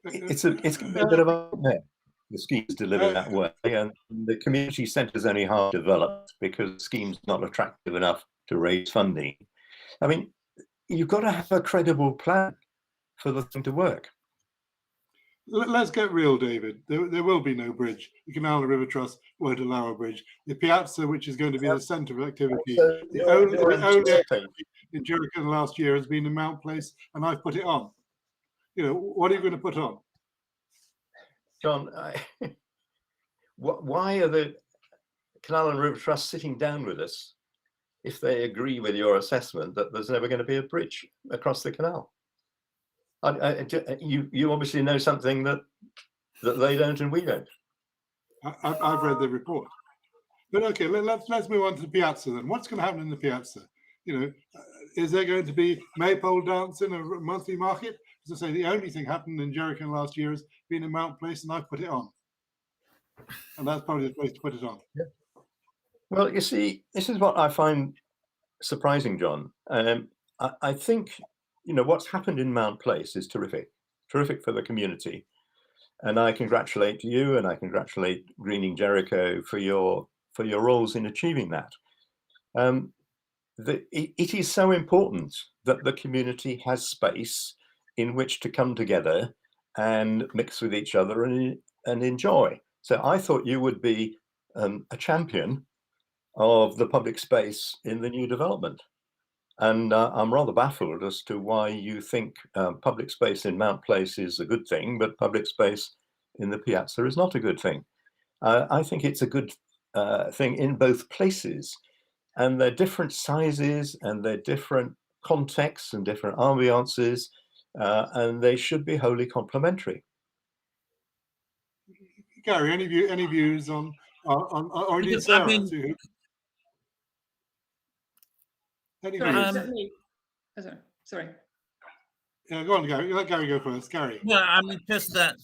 It's a bit of a nightmare. The scheme's delivered that way, and the community centre is only half developed because the scheme's not attractive enough to raise funding. I mean, you've got to have a credible plan for the thing to work. Let's get real, David. There will be no bridge. The Canal and River Trust won't allow a bridge. The piazza, which is going to be the centre of activity, the only activity in Jericho last year has been in Mount Place, and I've put it on. What are you going to put on? John, why are the Canal and River Trust sitting down with us if they agree with your assessment that there's never going to be a bridge across the canal? You obviously know something that they don't and we don't. I've read the report. But okay, let's move on to the piazza then. What's going to happen in the piazza? Is there going to be maypole dancing, a monthly market? As I say, the only thing happened in Jericho last year has been in Mount Place, and I've put it on. And that's probably the place to put it on. Yeah. Well, you see, this is what I find surprising, John. I think, what's happened in Mount Place is terrific for the community. And I congratulate you and I congratulate Greening Jericho for your roles in achieving that. It is so important that the community has space in which to come together and mix with each other and enjoy. So I thought you would be a champion of the public space in the new development. And I'm rather baffled as to why you think public space in Mount Place is a good thing, but public space in the piazza is not a good thing. I think it's a good thing in both places. And they're different sizes and they're different contexts and different ambiances. and they should be wholly complementary. Gary, any views on or indeed I Sarah? mean, Any Sorry, views? is that me? Oh, sorry. Yeah, go on, Gary. Let Gary go first. Gary. well, I mean, just that.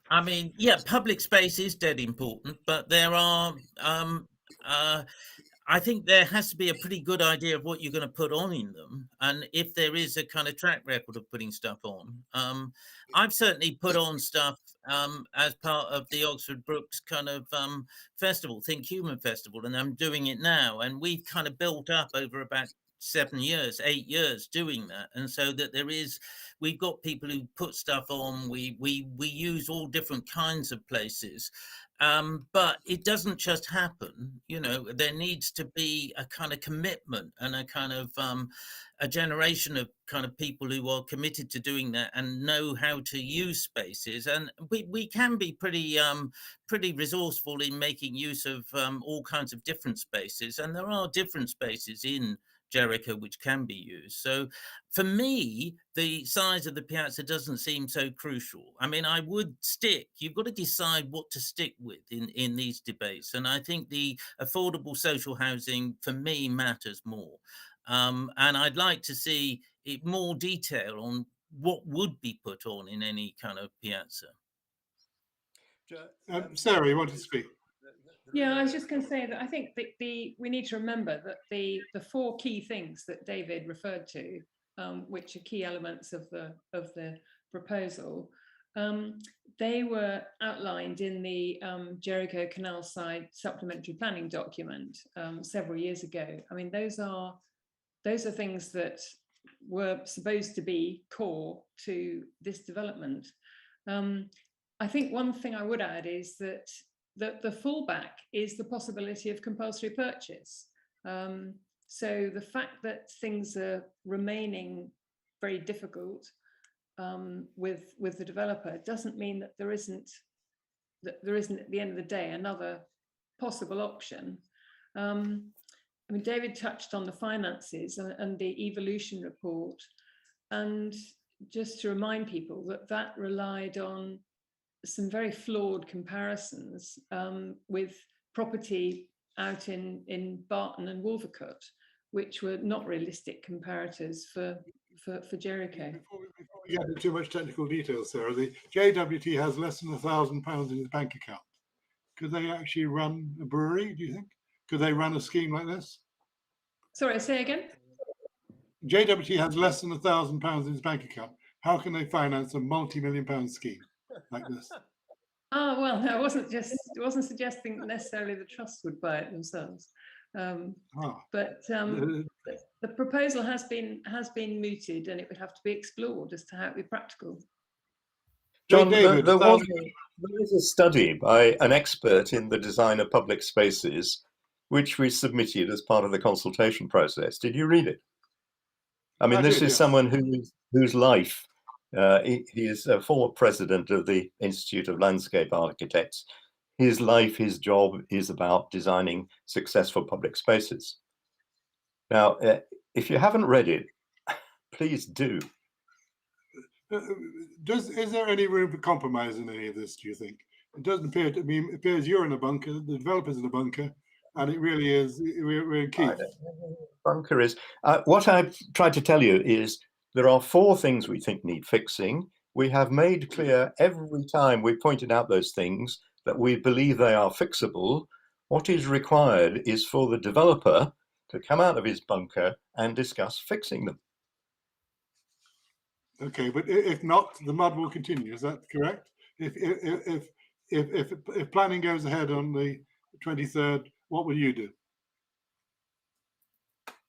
I mean, yeah, public space is dead important, but there are. I think there has to be a pretty good idea of what you're going to put on in them, and if there is a kind of track record of putting stuff on. I've certainly put on stuff as part of the Oxford Brookes kind of festival, Think Human Festival, and I'm doing it now, and we've kind of built up over about 7 years, 8 years doing that, and so that we've got people who put stuff on. We use all different kinds of places. But it doesn't just happen, there needs to be a kind of commitment and a kind of a generation of kind of people who are committed to doing that and know how to use spaces. And we can be pretty resourceful in making use of all kinds of different spaces. And there are different spaces in Jericho which can be used. So for me, the size of the piazza doesn't seem so crucial. I mean, you've got to decide what to stick with in these debates. And I think the affordable social housing for me matters more. And I'd like to see more detail on what would be put on in any kind of piazza. Sarah, you want to speak? Yeah, I was just going to say that I think that we need to remember that the 4 key things that David referred to, which are key elements of the proposal, they were outlined in the Jericho Canal Side supplementary planning document several years ago. I mean, those are things that were supposed to be core to this development. I think one thing I would add is that the fallback is the possibility of compulsory purchase. So the fact that things are remaining very difficult with the developer doesn't mean that there isn't at the end of the day another possible option. I mean, David touched on the finances and the evolution report, and just to remind people that relied on some very flawed comparisons with property out in Barton and Wolvercut, which were not realistic comparators for Jericho. Before we get into too much technical detail, Sarah, the JWT has less than £1,000 in its bank account. Could they actually run a brewery, do you think? Could they run a scheme like this? Sorry, say again? JWT has less than £1,000 in its bank account. How can they finance a multi-million-pound scheme like this? Oh, well, no, it wasn't suggesting necessarily the trust would buy it themselves. But the proposal has been mooted, and it would have to be explored as to how it would be practical. John, there is a study by an expert in the design of public spaces, which we submitted as part of the consultation process. Did you read it? I mean, this is someone whose life, he is a former president of the Institute of Landscape Architects. His life, his job is about designing successful public spaces. Now, if you haven't read it, please do. Is there any room for compromise in any of this, do you think? It doesn't appear to me. It appears you're in a bunker, the developer's in a bunker, and it really is, we're in Keith. Bunker is, what I've tried to tell you is there are 4 things we think need fixing. We have made clear every time we pointed out those things that we believe they are fixable. What is required is for the developer to come out of his bunker and discuss fixing them. Okay, but if not, the mud will continue. Is that correct? If planning goes ahead on the 23rd, what will you do?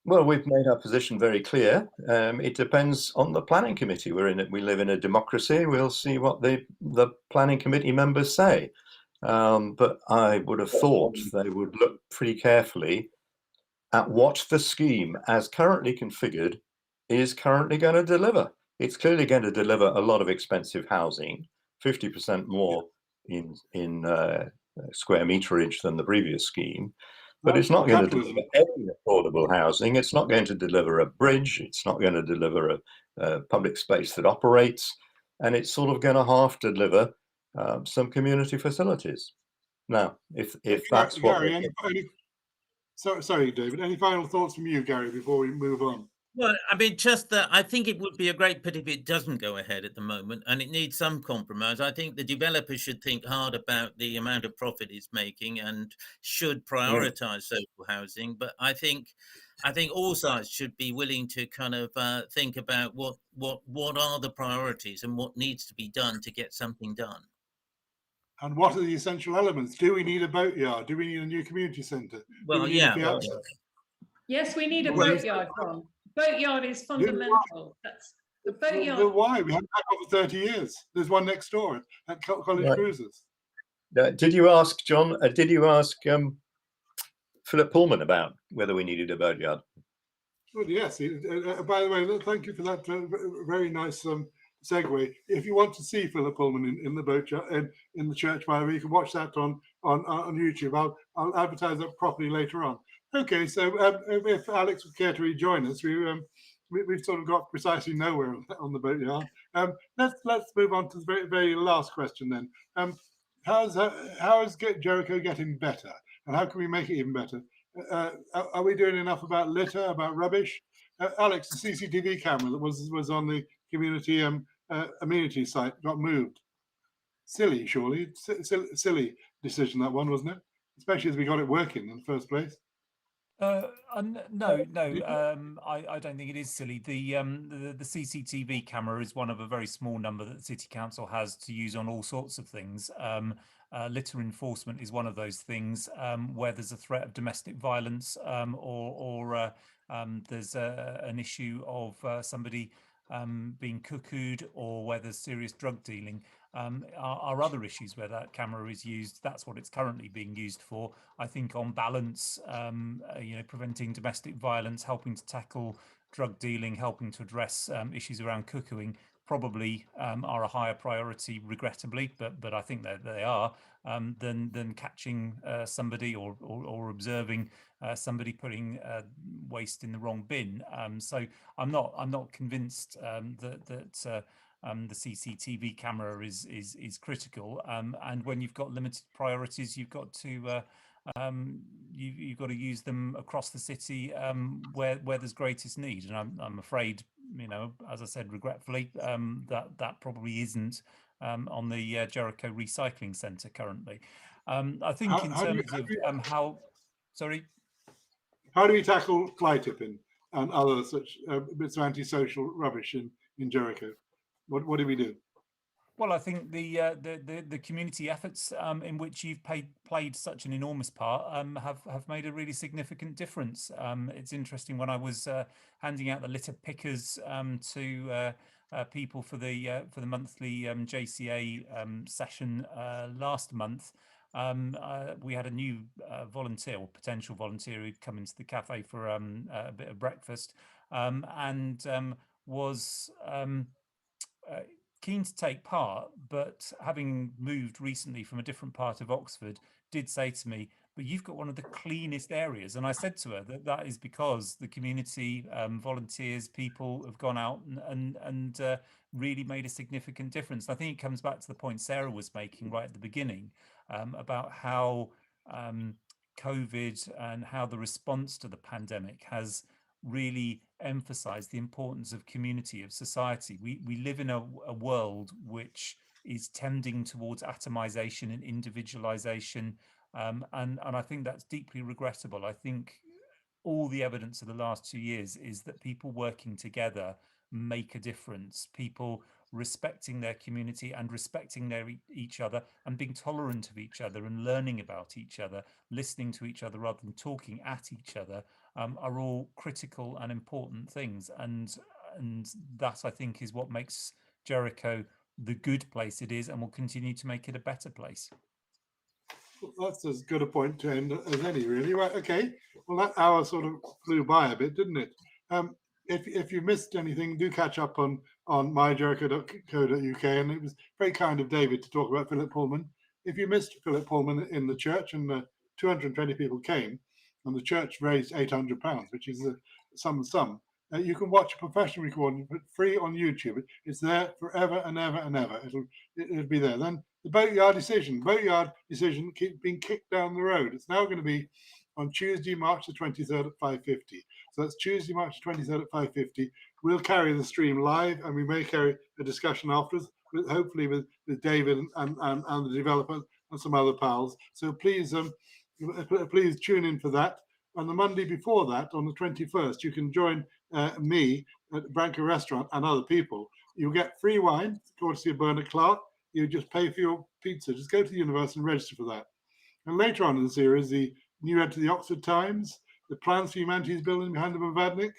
Well, we've made our position very clear. It depends on the planning committee. We live in a democracy. We'll see what the planning committee members say. But I would have thought they would look pretty carefully at what the scheme, as currently configured, is currently going to deliver. It's clearly going to deliver a lot of expensive housing, 50% more in square meterage than the previous scheme. But it's not going to capitalism. deliver any affordable housing. It's not going to deliver a bridge. It's not going to deliver a public space that operates. And it's sort of going to half deliver some community facilities. Now, if that's what... Gary, sorry, David, any final thoughts from you, Gary, before we move on? Well, I mean, just that I think it would be a great pity if it doesn't go ahead at the moment, and it needs some compromise. I think the developer should think hard about the amount of profit it's making and should prioritize social housing. But I think all sides should be willing to kind of think about what are the priorities and what needs to be done to get something done. And what are the essential elements? Do we need a boatyard? Do we need a new community centre? Well, Yes, we need a Well, boatyard, John. Boatyard is fundamental. That's the boatyard. Well, why? We haven't had one for 30 years. There's one next door at College Cruises. Did you ask, John, did you ask Philip Pullman about whether we needed a boatyard? Well, yes. By the way, thank you for that very nice segue. If you want to see Philip Pullman in the boatyard in the church, by the way, you can watch that on YouTube. I'll advertise that properly later on. Okay, so if Alex would care to rejoin us, we've sort of got precisely nowhere on the boatyard. Let's move on to the very, very last question then. How is Jericho getting better, and how can we make it even better? Are we doing enough about litter, about rubbish? Alex, the CCTV camera that was on the community amenity site got moved. Silly, surely. Silly decision, that one, wasn't it? Especially as we got it working in the first place. No, I don't think it is silly. The CCTV camera is one of a very small number that the City Council has to use on all sorts of things. Litter enforcement is one of those things where there's a threat of domestic violence or there's an issue of somebody being cuckooed, or where there's serious drug dealing. Are other issues where that camera is used. That's what it's currently being used for. I think on balance, preventing domestic violence, helping to tackle drug dealing, helping to address issues around cuckooing probably are a higher priority, regrettably, but I think that they are, than catching somebody or observing somebody putting waste in the wrong bin. So I'm not convinced that the CCTV camera is critical, and when you've got limited priorities, you've got to you've got to use them across the city where there's greatest need. And I'm afraid, as I said, regretfully, that probably isn't on the Jericho Recycling Centre currently. I think how do we tackle fly tipping and other such bits of antisocial rubbish in Jericho? What do we do? Well, I think the community efforts in which you've played such an enormous part have made a really significant difference. It's interesting, when I was handing out the litter pickers to people for the monthly JCA session last month, we had a new volunteer or potential volunteer who'd come into the cafe for a bit of breakfast and was keen to take part, but having moved recently from a different part of Oxford, did say to me, "But you've got one of the cleanest areas." And I said to her that is because the community volunteers, people have gone out and really made a significant difference. I think it comes back to the point Sarah was making right at the beginning about how COVID and how the response to the pandemic has really emphasize the importance of community, of society. We live in a world which is tending towards atomization and individualization, and I think that's deeply regrettable. I think all the evidence of the last 2 years is that people working together make a difference. People respecting their community and respecting each other and being tolerant of each other and learning about each other, listening to each other rather than talking at each other, are all critical and important things. And that, I think, is what makes Jericho the good place it is and will continue to make it a better place. Well, that's as good a point to end as any, really. Right, okay. Well, that hour sort of flew by a bit, didn't it? If you missed anything, do catch up on myjericho.co.uk. And it was very kind of David to talk about Philip Pullman. If you missed Philip Pullman in the church, and 220 people came, and the church raised £800, which is some sum. You can watch a professional recording for free on YouTube. It's there forever and ever and ever. It'll be there. Then the boatyard decision keeps being kicked down the road. It's now going to be on Tuesday, March the 23rd at 5:50. So that's Tuesday, March the 23rd at 5:50. We'll carry the stream live, and we may carry a discussion afterwards, hopefully with David and the developer and some other pals. So please tune in for that. On the Monday before that, on the 21st, you can join me at Branca restaurant and other people. You'll get free wine, courtesy of Bernadette Cllr. You just pay for your pizza. Just go to the universe and register for that. And later on in the series, the new ed to the Oxford Times, the Plans for Humanities building behind the Bavadnik,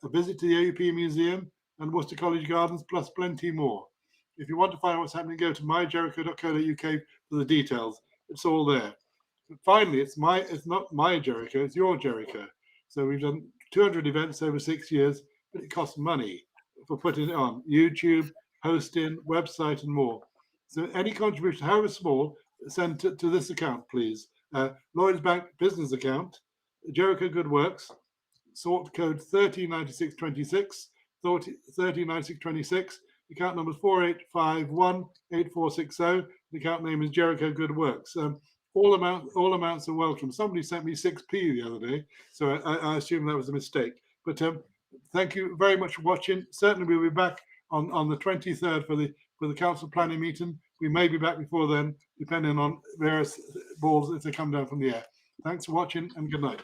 a visit to the AUP Museum and Worcester College Gardens, plus plenty more. If you want to find out what's happening, go to myjericho.co.uk for the details. It's all there. But finally, it's not my Jericho, it's your Jericho. So we've done 200 events over 6 years, but it costs money for putting it on YouTube, hosting, website, and more. So any contribution, however small, send to this account, please. Lloyds Bank business account, Jericho Good Works, sort code 139626, 139626. Account number is 48518460. The account name is Jericho Good Works. All amounts are welcome. Somebody sent me 6p the other day, so I assume that was a mistake. But thank you very much for watching. Certainly we'll be back on the 23rd for the council planning meeting. We may be back before then, depending on various balls if they come down from the air. Thanks for watching and good night.